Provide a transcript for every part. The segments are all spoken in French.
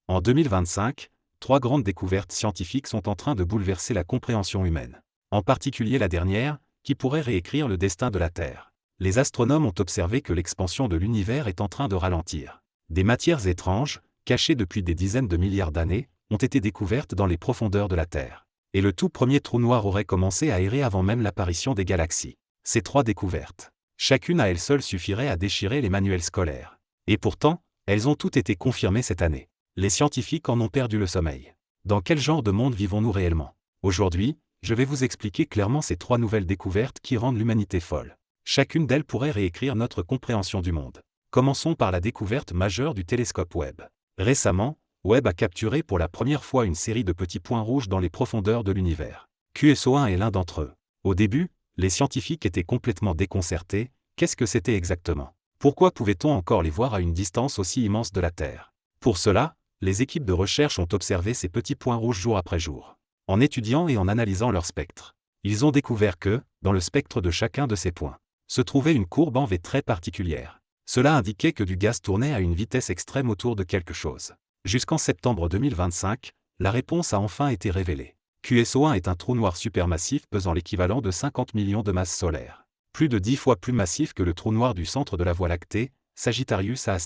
En 2025, 3 grandes découvertes scientifiques sont en train de bouleverser la compréhension humaine. En particulier la dernière, qui pourrait réécrire le destin de la Terre. Les astronomes ont observé que l'expansion de l'univers est en train de ralentir. Des matières étranges, cachées depuis des dizaines de milliards d'années, ont été découvertes dans les profondeurs de la Terre. Et le tout premier trou noir aurait commencé à errer avant même l'apparition des galaxies. Ces 3 découvertes, chacune à elle seule suffirait à déchirer les manuels scolaires. Et pourtant, elles ont toutes été confirmées cette année. Les scientifiques en ont perdu le sommeil. Dans quel genre de monde vivons-nous réellement? Aujourd'hui, je vais vous expliquer clairement ces 3 nouvelles découvertes qui rendent l'humanité folle. Chacune d'elles pourrait réécrire notre compréhension du monde. Commençons par la découverte majeure du télescope Webb. Récemment, Webb a capturé pour la première fois une série de petits points rouges dans les profondeurs de l'univers. QSO1 est l'un d'entre eux. Au début, les scientifiques étaient complètement déconcertés. Qu'est-ce que c'était exactement? Pourquoi pouvait-on encore les voir à une distance aussi immense de la Terre? Pour cela, les équipes de recherche ont observé ces petits points rouges jour après jour. En étudiant et en analysant leur spectre, ils ont découvert que, dans le spectre de chacun de ces points, se trouvait une courbe en V très particulière. Cela indiquait que du gaz tournait à une vitesse extrême autour de quelque chose. Jusqu'en septembre 2025, la réponse a enfin été révélée. QSO1 est un trou noir supermassif pesant l'équivalent de 50 millions de masses solaires. Plus de 10 fois plus massif que le trou noir du centre de la Voie lactée, Sagittarius A*.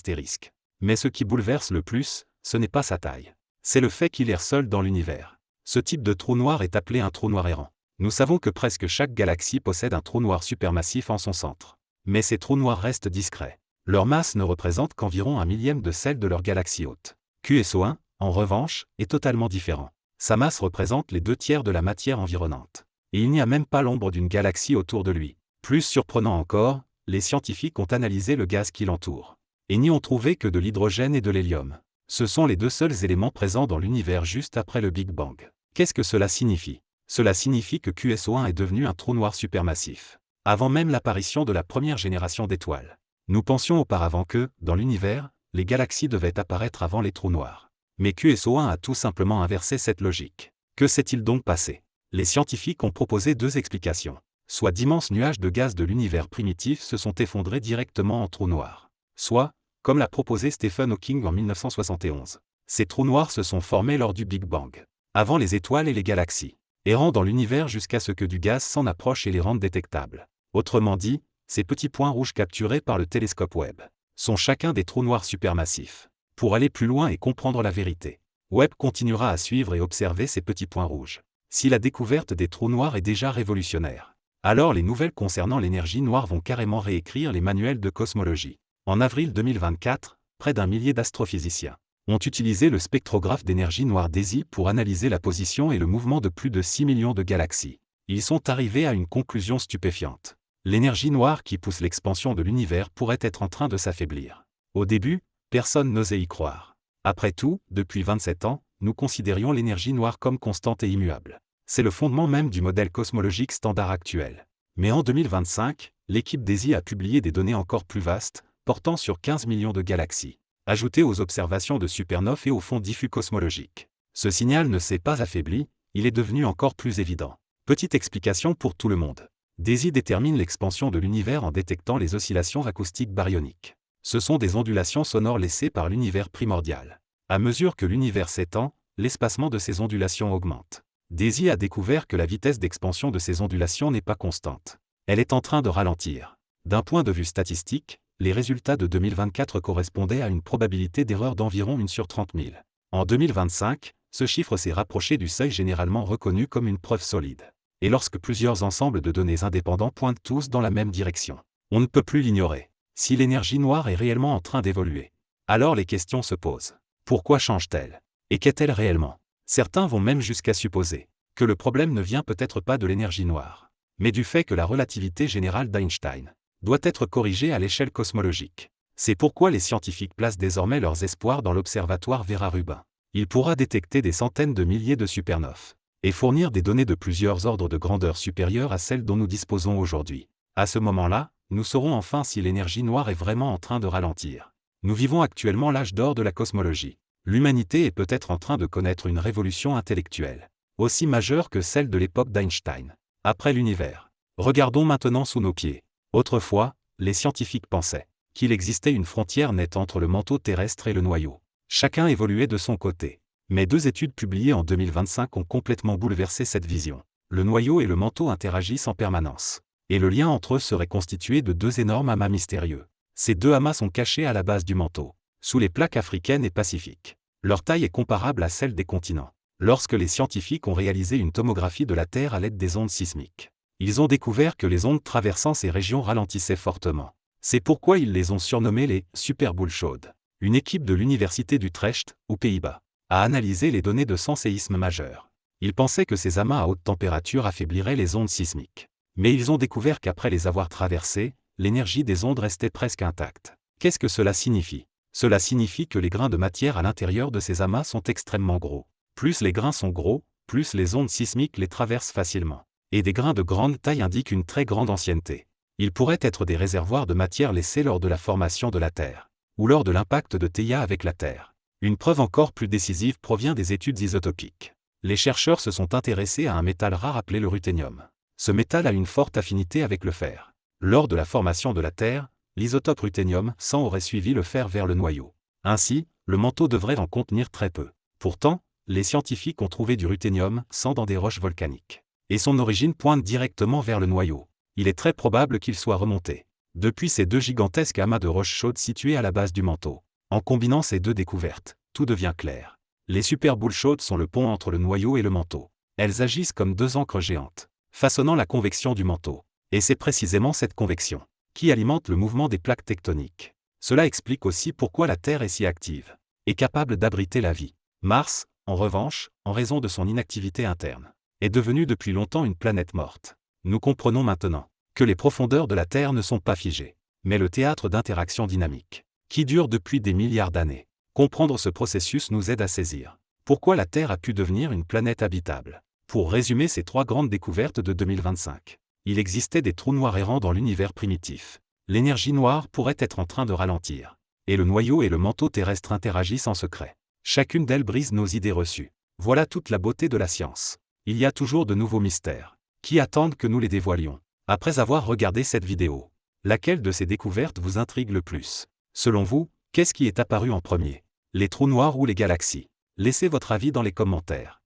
Mais ce qui bouleverse le plus, ce n'est pas sa taille. C'est le fait qu'il erre seul dans l'univers. Ce type de trou noir est appelé un trou noir errant. Nous savons que presque chaque galaxie possède un trou noir supermassif en son centre. Mais ces trous noirs restent discrets. Leur masse ne représente qu'environ 1/1000 de celle de leur galaxie hôte. QSO1, en revanche, est totalement différent. Sa masse représente les 2/3 de la matière environnante. Et il n'y a même pas l'ombre d'une galaxie autour de lui. Plus surprenant encore, les scientifiques ont analysé le gaz qui l'entoure. Et n'y ont trouvé que de l'hydrogène et de l'hélium. Ce sont les 2 seuls éléments présents dans l'univers juste après le Big Bang. Qu'est-ce que cela signifie? Cela signifie que QSO1 est devenu un trou noir supermassif. Avant même l'apparition de la première génération d'étoiles. Nous pensions auparavant que, dans l'univers, les galaxies devaient apparaître avant les trous noirs. Mais QSO1 a tout simplement inversé cette logique. Que s'est-il donc passé? Les scientifiques ont proposé 2 explications. Soit d'immenses nuages de gaz de l'univers primitif se sont effondrés directement en trous noirs. Soit, comme l'a proposé Stephen Hawking en 1971, ces trous noirs se sont formés lors du Big Bang, avant les étoiles et les galaxies, errant dans l'univers jusqu'à ce que du gaz s'en approche et les rende détectables. Autrement dit, ces petits points rouges capturés par le télescope Webb sont chacun des trous noirs supermassifs. Pour aller plus loin et comprendre la vérité, Webb continuera à suivre et observer ces petits points rouges. Si la découverte des trous noirs est déjà révolutionnaire, alors les nouvelles concernant l'énergie noire vont carrément réécrire les manuels de cosmologie. En avril 2024, près d'1 millier d'astrophysiciens ont utilisé le spectrographe d'énergie noire DESI pour analyser la position et le mouvement de plus de 6 millions de galaxies. Ils sont arrivés à une conclusion stupéfiante. L'énergie noire qui pousse l'expansion de l'univers pourrait être en train de s'affaiblir. Au début, personne n'osait y croire. Après tout, depuis 27 ans, nous considérions l'énergie noire comme constante et immuable. C'est le fondement même du modèle cosmologique standard actuel. Mais en 2025, l'équipe DESI a publié des données encore plus vastes, portant sur 15 millions de galaxies, ajoutées aux observations de supernovae et au fond diffus cosmologique. Ce signal ne s'est pas affaibli, il est devenu encore plus évident. Petite explication pour tout le monde. DESI détermine l'expansion de l'univers en détectant les oscillations acoustiques baryoniques. Ce sont des ondulations sonores laissées par l'univers primordial. À mesure que l'univers s'étend, l'espacement de ces ondulations augmente. DESI a découvert que la vitesse d'expansion de ces ondulations n'est pas constante. Elle est en train de ralentir. D'un point de vue statistique, les résultats de 2024 correspondaient à une probabilité d'erreur d'environ 1 sur 30 000. En 2025, ce chiffre s'est rapproché du seuil généralement reconnu comme une preuve solide. Et lorsque plusieurs ensembles de données indépendants pointent tous dans la même direction, on ne peut plus l'ignorer. Si l'énergie noire est réellement en train d'évoluer, alors les questions se posent. Pourquoi change-t-elle? Et qu'est-elle réellement? Certains vont même jusqu'à supposer que le problème ne vient peut-être pas de l'énergie noire, mais du fait que la relativité générale d'Einstein doit être corrigée à l'échelle cosmologique. C'est pourquoi les scientifiques placent désormais leurs espoirs dans l'observatoire Vera-Rubin. Il pourra détecter des centaines de milliers de supernovae et fournir des données de plusieurs ordres de grandeur supérieures à celles dont nous disposons aujourd'hui. À ce moment-là, nous saurons enfin si l'énergie noire est vraiment en train de ralentir. Nous vivons actuellement l'âge d'or de la cosmologie. L'humanité est peut-être en train de connaître une révolution intellectuelle, aussi majeure que celle de l'époque d'Einstein. Après l'univers, regardons maintenant sous nos pieds. Autrefois, les scientifiques pensaient qu'il existait une frontière nette entre le manteau terrestre et le noyau, Chacun évoluait de son côté. Mais 2 études publiées en 2025 ont complètement bouleversé cette vision. Le noyau et le manteau interagissent en permanence. Et le lien entre eux serait constitué de 2 énormes amas mystérieux. Ces 2 amas sont cachés à la base du manteau, sous les plaques africaines et pacifiques. Leur taille est comparable à celle des continents. Lorsque les scientifiques ont réalisé une tomographie de la Terre à l'aide des ondes sismiques, ils ont découvert que les ondes traversant ces régions ralentissaient fortement. C'est pourquoi ils les ont surnommées les « superboules chaudes ». Une équipe de l'université d'Utrecht, aux Pays-Bas, a analysé les données de 100 séismes majeurs. Ils pensaient que ces amas à haute température affaibliraient les ondes sismiques. Mais ils ont découvert qu'après les avoir traversées, l'énergie des ondes restait presque intacte. Qu'est-ce que cela signifie? Cela signifie que les grains de matière à l'intérieur de ces amas sont extrêmement gros. Plus les grains sont gros, plus les ondes sismiques les traversent facilement. Et des grains de grande taille indiquent une très grande ancienneté. Ils pourraient être des réservoirs de matière laissés lors de la formation de la Terre, ou lors de l'impact de Theia avec la Terre. Une preuve encore plus décisive provient des études isotopiques. Les chercheurs se sont intéressés à un métal rare appelé le ruthénium. Ce métal a une forte affinité avec le fer. Lors de la formation de la Terre, l'isotope ruthénium 100 aurait suivi le fer vers le noyau. Ainsi, le manteau devrait en contenir très peu. Pourtant, les scientifiques ont trouvé du ruthénium 100 dans des roches volcaniques. Et son origine pointe directement vers le noyau. Il est très probable qu'il soit remonté depuis ces 2 gigantesques amas de roches chaudes situés à la base du manteau. En combinant ces 2 découvertes, tout devient clair. Les superboules chaudes sont le pont entre le noyau et le manteau. Elles agissent comme 2 ancres géantes, façonnant la convection du manteau. Et c'est précisément cette convection qui alimente le mouvement des plaques tectoniques. Cela explique aussi pourquoi la Terre est si active et capable d'abriter la vie. Mars, en revanche, en raison de son inactivité interne, est devenue depuis longtemps une planète morte. Nous comprenons maintenant que les profondeurs de la Terre ne sont pas figées, mais le théâtre d'interactions dynamiques, qui dure depuis des milliards d'années. Comprendre ce processus nous aide à saisir pourquoi la Terre a pu devenir une planète habitable. Pour résumer ces 3 grandes découvertes de 2025, il existait des trous noirs errants dans l'univers primitif. L'énergie noire pourrait être en train de ralentir, et le noyau et le manteau terrestre interagissent en secret. Chacune d'elles brise nos idées reçues. Voilà toute la beauté de la science. Il y a toujours de nouveaux mystères qui attendent que nous les dévoilions. Après avoir regardé cette vidéo, laquelle de ces découvertes vous intrigue le plus? Selon vous, qu'est-ce qui est apparu en premier? Les trous noirs ou les galaxies? Laissez votre avis dans les commentaires.